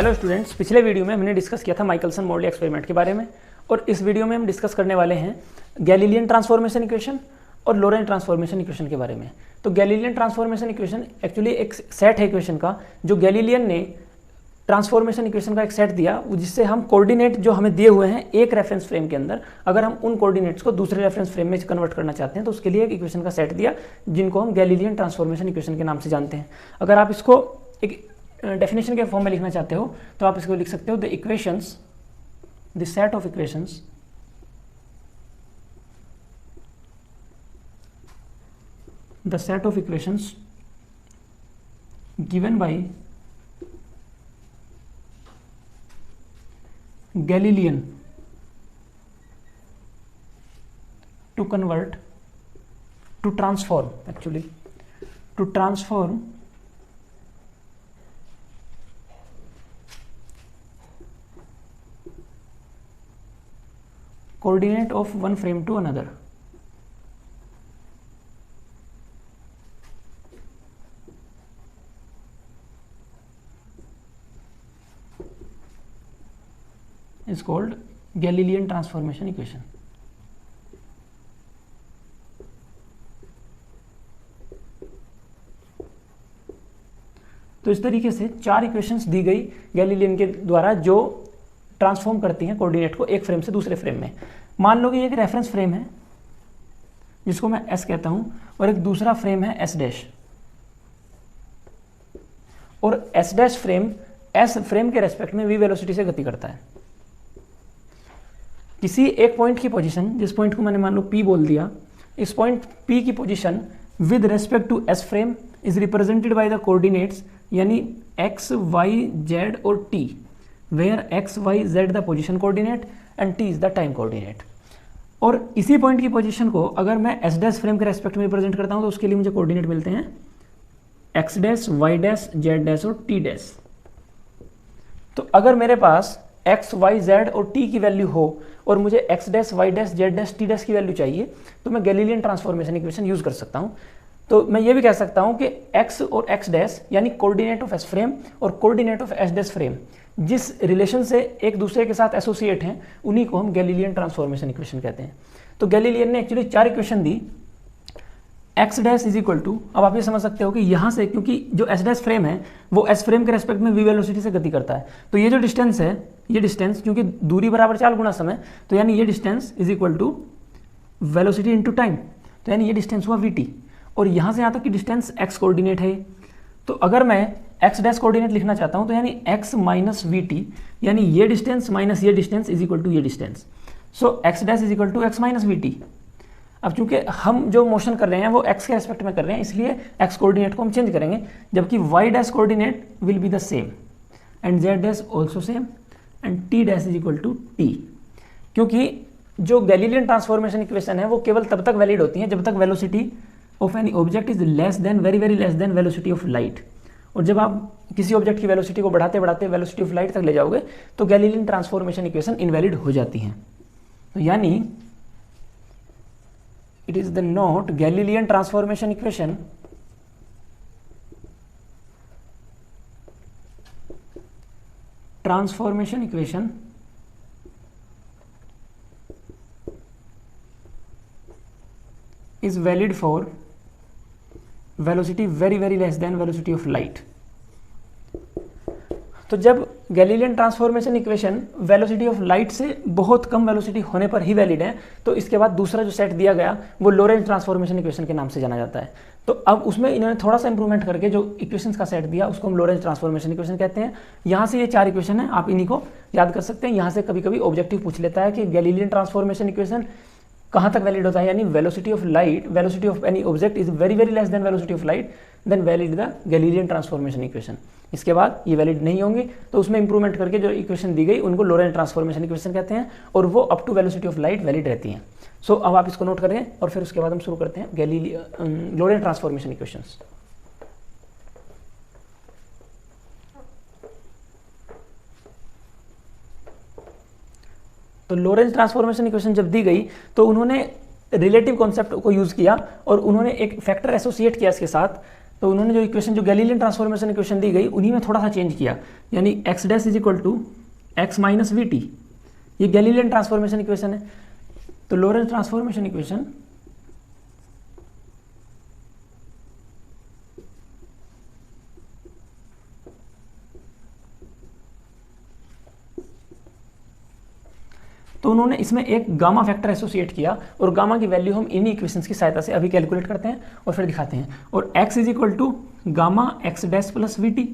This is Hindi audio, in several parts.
हेलो स्टूडेंट्स, पिछले वीडियो में हमने डिस्कस किया था माइकलसन मोरले एक्सपेरिमेंट के बारे में और इस वीडियो में हम डिस्कस करने वाले हैं गैलीलियन ट्रांसफॉर्मेशन इक्वेशन और लोरेंट ट्रांसफॉर्मेशन इक्वेशन के बारे में। तो गैलीलियन ट्रांसफॉर्मेशन इक्वेशन एक्चुअली एक सेट है इक्वेशन का जो गैलीलियन ने ट्रांसफॉर्मेशन इक्वेशन का एक सेट दिया, जिससे हम कोऑर्डिनेट जो हमें दिए हुए हैं एक रेफरेंस फ्रेम के अंदर, अगर हम उन कोऑर्डिनेट्स को दूसरे रेफरेंस फ्रेम में कन्वर्ट करना चाहते हैं तो उसके लिए एक इक्वेशन का सेट दिया जिनको हम गैलीलियन ट्रांसफॉर्मेशन इक्वेशन के नाम से जानते हैं। अगर आप इसको एक डेफिनेशन के फॉर्म में लिखना चाहते हो तो आप इसको लिख सकते हो the equations, the set of equations the set of equations given by Galilean to convert, to transform, actually to transform coordinate of one frame to another. Is called Galilean transformation equation. तो इस तरीके से चार इक्वेशंस दी गई गैलीलियन के द्वारा जो ट्रांसफॉर्म करती हैं कोऑर्डिनेट को एक फ्रेम से दूसरे फ्रेम में। मान लो कि एक रेफरेंस फ्रेम है जिसको मैं S कहता हूं और एक दूसरा फ्रेम है S डैश, और S dash frame S frame के रेस्पेक्ट में v वेलोसिटी से गति करता है। किसी एक पॉइंट की पोजीशन, जिस पॉइंट को मैंने मान लो P बोल दिया, इस पॉइंट P की position with respect to S frame is represented by the coordinates, यानी x, y, z और t, where x, y, z the position coordinate and t is the time coordinate. और इसी पॉइंट की पोजीशन को अगर मैं S डैश फ्रेम के रेस्पेक्ट में रिप्रेजेंट करता हूं तो उसके लिए मुझे कोऑर्डिनेट मिलते हैं x dash, y dash, z dash और t डैश। तो अगर मेरे पास x, y, z और t की वैल्यू हो और मुझे x dash, y dash, z dash, t dash की वैल्यू चाहिए तो मैं गैलीलियन ट्रांसफॉर्मेशन इक्वेशन यूज कर सकता हूं। तो मैं ये भी कह सकता हूं कि x और x डैश यानी कोऑर्डिनेट ऑफ s फ्रेम और coordinate of s dash frame जिस रिलेशन से एक दूसरे के साथ एसोसिएट हैं उन्हीं को हम गैलीलियन ट्रांसफॉर्मेशन इक्वेशन कहते हैं। तो गैलीलियन ने एक्चुअली चार इक्वेशन दी। x dash is equal to, अब आप ये समझ सकते हो कि यहाँ से, क्योंकि जो s डैश फ्रेम है वो s फ्रेम के रेस्पेक्ट में v वेलोसिटी से गति करता है, तो ये जो डिस्टेंस है, ये डिस्टेंस, क्योंकि दूरी बराबर चाल गुना समय, तो यानी ये distance is equal to velocity into time, तो यानी ये डिस्टेंस हुआ vt। और यहाँ से यहाँ तक की डिस्टेंस x कोऑर्डिनेट है। तो अगर मैं x डैश कोऑर्डिनेट लिखना चाहता हूँ तो यानी x माइनस vt, यानी ये डिस्टेंस माइनस ये डिस्टेंस इज इक्वल टू ये distance. So x dash is equal to x minus vt। अब चूंकि हम जो मोशन कर रहे हैं वो x के रेस्पेक्ट में कर रहे हैं, इसलिए x कोऑर्डिनेट को हम चेंज करेंगे, जबकि y dash coordinate will be the same and z dash also same and t dash is equal to t। क्योंकि जो गैलीलियन ट्रांसफॉर्मेशन इक्वेशन है वो केवल तब तक वैलिड होती है जब तक velocity of any object is less than, very very less than velocity of light. और जब आप किसी ऑब्जेक्ट की वेलोसिटी को बढ़ाते बढ़ाते वेलोसिटी ऑफ लाइट तक ले जाओगे तो गैलीलियन ट्रांसफॉर्मेशन इक्वेशन इनवैलिड हो जाती हैं। तो यानी it is the not Galilean transformation equation is valid for velocity very very less than velocity of light। तो जब Galilean transformation equation velocity of light से बहुत कम वेलोसिटी होने पर ही वैलिड है, तो इसके बाद दूसरा जो सेट दिया गया वो लोरेंट ट्रांसफॉर्मेशन इक्वेशन के नाम से जाना जाता है। तो अब उसमें इन्होंने थोड़ा सा इंप्रूवमेंट करके जो इक्वेशंस का सेट दिया उसको हम लोरेंट ट्रांसफॉर्मेशन इक्वेशन कहते हैं। यहाँ से ये चार इक्वेशन है, आप इन्हीं को याद कर सकते हैं। यहाँ से कभी कभी ऑब्जेक्टिव पूछ लेता है कि गैलीलियन ट्रांसफॉर्मेशन इक्वेशन कहाँ तक वैलिड होता है, यानी velocity of light, velocity of any object is very very less than velocity of light, then valid the Galilean transformation equation. इसके बाद ये वैलिड नहीं होंगी तो उसमें इंप्रूवमेंट करके जो इक्वेशन दी गई उनको लोरेंट ट्रांसफॉर्मेशन इक्वेशन कहते हैं और वो up to velocity of light valid रहती हैं। सो अब आप इसको नोट करें और फिर उसके बाद हम शुरू करते हैं लोरेंट ट्रांसफॉर्मेशन इक्वेशंस। तो लोरेंट ट्रांसफॉर्मेशन इक्वेशन जब दी गई तो उन्होंने रिलेटिव कॉन्सेप्ट को यूज किया और उन्होंने एक फैक्टर एसोसिएट किया इसके साथ तो उन्होंने जो इक्वेशन, जो गैलीलियन ट्रांसफॉर्मेशन इक्वेशन दी गई, उन्हीं में थोड़ा सा चेंज किया, यानी x dash is equal to x minus v t, ये गैलीलियन ट्रांसफॉर्मेशन इक्वेशन है। तो लॉरेंस ट्रांसफॉर्मेशन इक्वेशन तो उन्होंने इसमें एक गामा फैक्टर एसोसिएट किया, और गामा की वैल्यू हम इन्हीं इक्वेशंस की सहायता से अभी कैलकुलेट करते हैं और फिर दिखाते हैं। और x is equal to gamma x dash plus v t,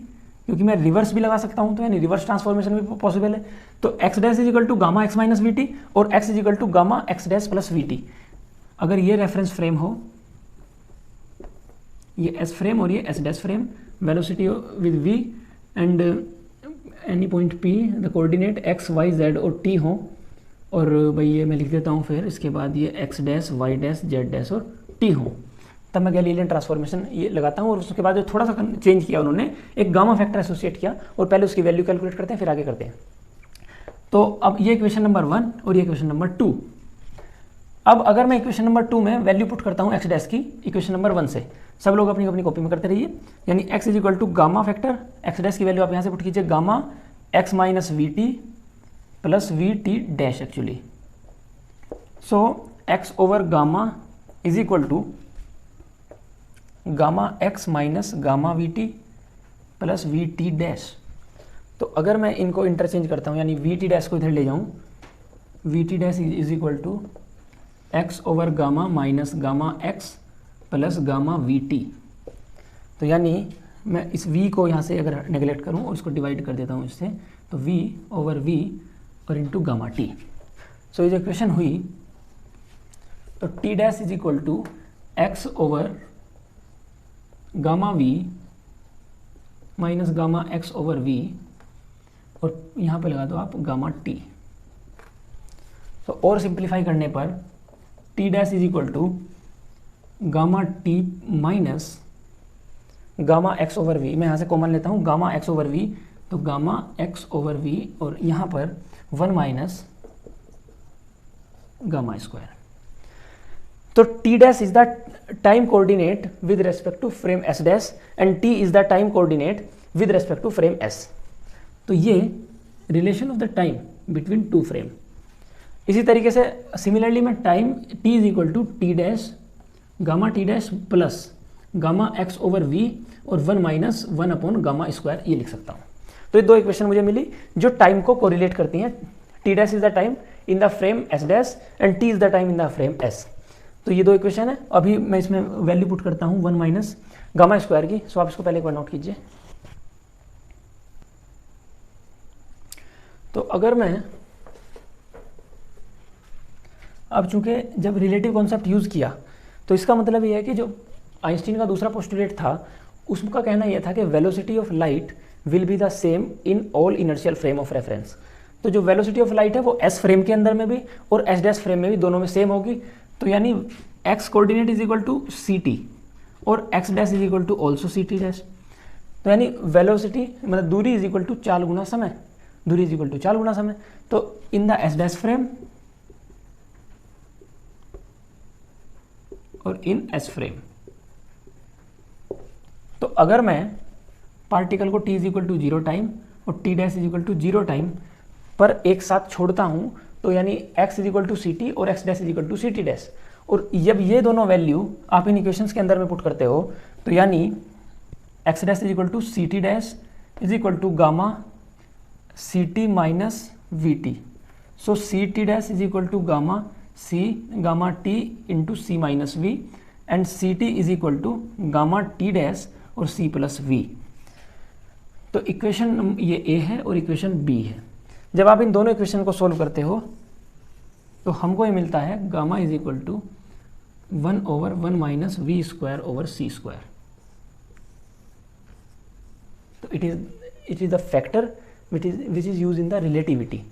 क्योंकि मैं रिवर्स भी लगा सकता हूं, तो यानी रिवर्स ट्रांसफॉर्मेशन भी पॉसिबल है। तो x dash is equal to gamma x minus v t और x is equal to gamma x dash plus v t. अगर ये रेफरेंस फ्रेम हो, ये एस फ्रेम और ये S dash frame, velocity with v and any point p, the coordinate x y z और t हो, और भाई ये मैं लिख देता हूँ, फिर इसके बाद ये x dash y dash z dash और टी हो, तब मैं गैलीलियन ट्रांसफॉर्मेशन ये लगाता हूँ। और उसके बाद जो थोड़ा सा चेंज किया उन्होंने, एक गामा फैक्टर एसोसिएट किया, और पहले उसकी वैल्यू कैलकुलेट करते हैं फिर आगे करते हैं। तो अब ये इक्वेशन नंबर 1 और ये इक्वेशन नंबर 2। अब अगर मैं इक्वेशन नंबर 2 में वैल्यू पुट करता हूँ एक्स डैश की इक्वेशन नंबर 1 से, सब लोग अपनी अपनी कॉपी में करते रहिए, यानी x is equal to gamma factor x dash की वैल्यू आप यहाँ से पुट कीजिए, gamma x minus v t plus v t dash actually. So x over gamma is equal to gamma x minus gamma v t plus v t dash. तो अगर मैं इनको इंटरचेंज करता हूँ, यानी वी टी डैश को इधर ले जाऊँ, v t dash is equal to x over gamma minus gamma x plus gamma v t. तो यानी मैं इस v को यहाँ से अगर नेगलेक्ट करूँ और इसको डिवाइड कर देता हूँ इससे, तो v ओवर v और इंटू गामा टी। सो ये जो इक्वेशन हुई, तो t dash is equal to x over gamma v minus gamma x over v, और यहाँ पे लगा दो आप गामा t। तो और सिंप्लीफाई करने पर t dash is equal to gamma t minus gamma x over v, मैं यहाँ से कॉमन लेता हूँ गामा x ओवर v, तो गामा x ओवर v और यहाँ पर 1 माइनस गामा स्क्वायर। तो t dash is the time coordinate with respect to frame s dash and t is the time coordinate with respect to frame s। तो ये relation of the time between to frame. इसी तरीके से सिमिलरली मैं time t is equal to t dash gamma t dash plus gamma x over v और 1 माइनस 1 अपॉन गामा स्क्वायर, ये लिख सकता हूँ। तो ये दो इक्वेशन मुझे मिली जो टाइम को कोरिलेट करती हैं। T dash is the time in the frame S dash and T is the time in the frame S. तो ये दो इक्वेशन है। अभी मैं इसमें वैल्यू पुट करता हूँ 1 माइनस गामा स्क्वायर की। सो आप इसको पहले एक बार नोट कीजिए। तो अगर मैं अब चूंकि जब रिलेटिव कॉन्सेप्ट यूज किया, तो इसका मतलब ये है कि जो आइंस्टीन का दूसरा पोस्टुलेट था, उसका कहना यह था कि velocity of light will be the same in all inertial frame of reference. तो जो वेलोसिटी ऑफ लाइट है वो एस फ्रेम के अंदर में भी और एस डैश फ्रेम में भी, दोनों में सेम होगी। तो यानी X coordinate is equal to C T और X dash is equal to also C T dash. तो यानी वेलोसिटी मतलब दूरी इज इक्वल टू 4 गुना समय, दूरी इज इक्वल टू 4 गुना समय। तो in the S dash frame और इन एस फ्रेम, तो अगर मैं पार्टिकल को t is equal to 0 time और t dash is equal to 0 time पर एक साथ छोड़ता हूं, तो यानी x is equal to C T और x dash is equal to C T dash. और जब ये दोनों वैल्यू आप इन इक्वेशंस के अंदर में पुट करते हो, तो यानी x dash is equal to C T dash is equal to gamma c t minus v t. So c T dash is equal to gamma c gamma t into c minus v and c t is equal to gamma t dash और सी प्लस वी। तो इक्वेशन ये ए है और इक्वेशन बी है। जब आप इन दोनों इक्वेशन को सोल्व करते हो तो हमको ये मिलता है gamma is equal to 1 over 1 minus we square over C square. तो it is the factor which is use in the relativity.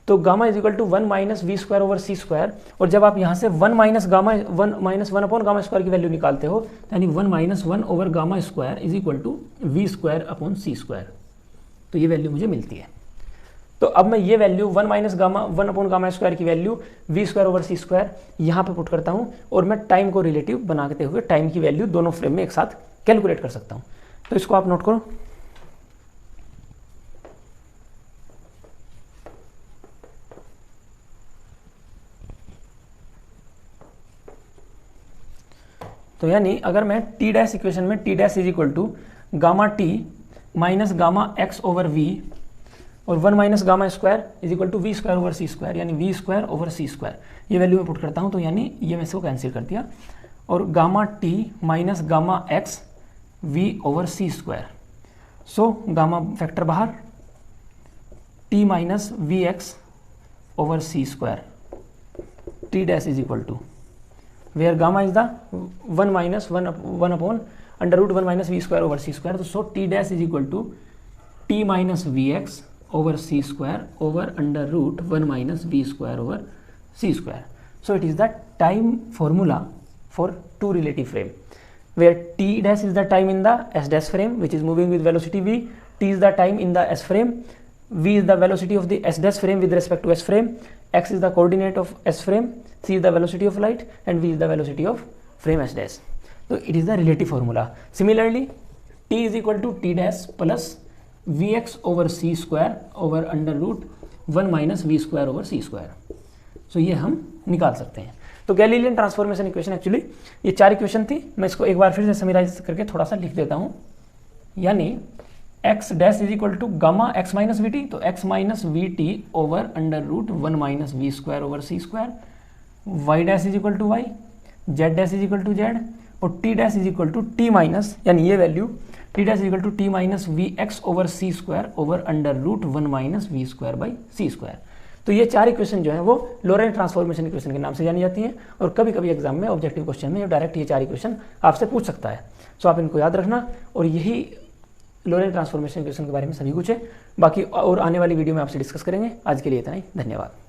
तो gamma is equal to 1 minus we square over C square, और जब आप यहाँ से 1 माइनस 1 अपॉन गामा स्क्वायर की वैल्यू निकालते हो, यानी 1 minus 1 over gamma square is equal to V square upon C square. तो ये वैल्यू मुझे मिलती है। तो अब मैं ये value 1 minus gamma 1 upon gamma square की वैल्यू वी स्क्वायर ओवर सी स्क्वायर यहाँ पे पुट करता हूँ, और मैं टाइम को रिलेटिव बनाते हुए टाइम की वैल्यू दोनों फ्रेम में एक साथ कैलकुलेट कर सकता हूँ। तो इसको आप नोट करो। तो यानी अगर मैं टी डैश इक्वेशन में T dash is equal to gamma T minus gamma X over V और 1 minus gamma square is equal to V square over C square, यानी वी स्क्वायर ओवर सी स्क्वायर, ये वैल्यू मैं पुट करता हूँ। तो यानी ये मैं इसको कैंसिल कर दिया, और gamma T minus gamma X V over सी स्क्वायर, सो गामा फैक्टर बाहर, T minus we x over C square, T dash is equal to where gamma is the 1 minus 1 upon under root 1 minus v square over c square. So t dash is equal to t minus vx over c square over under root 1 minus v square over c square. So it is the time formula for two relative frame, where t dash is the time in the s dash frame which is moving with velocity v, t is the time in the s frame, v is the velocity of the s dash frame with respect to s frame, x is the coordinate of s frame, c is the velocity of light, and v is the velocity of frame s dash. So it is the relative formula. Similarly, t is equal to t dash plus vx over c square over under root 1 minus v square over c square. So ये हम निकाल सकते हैं। तो गैलीलियन ट्रांसफॉर्मेशन इक्वेशन एक्चुअली ये 4 इक्वेशन थी। मैं इसको एक बार फिर से समराइज करके थोड़ा सा लिख देता हूँ। यानी x dash is equal to gamma x minus v t, तो x minus v t over under root 1 minus we square over C square, y dash is equal to y, z dash is equal to z, और t dash is equal to t minus, यानी ये value t dash is equal to t minus we x over C square over under root 1 minus we square by c square. तो ये 4 इक्वेशन जो है वो लोरेंट ट्रांसफॉर्मेशन इक्वेशन के नाम से जानी जाती हैं, और कभी कभी एग्जाम में ऑब्जेक्टिव क्वेश्चन में डायरेक्ट ये 4 इक्वेशन आपसे पूछ सकता है। सो आप इनको याद रखना, और यही लोरेंट ट्रांसफॉर्मेशन इक्वेशन के बारे में सभी कुछ है। बाकी और आने वाली वीडियो में आपसे डिस्कस करेंगे। आज के लिए इतना ही, धन्यवाद।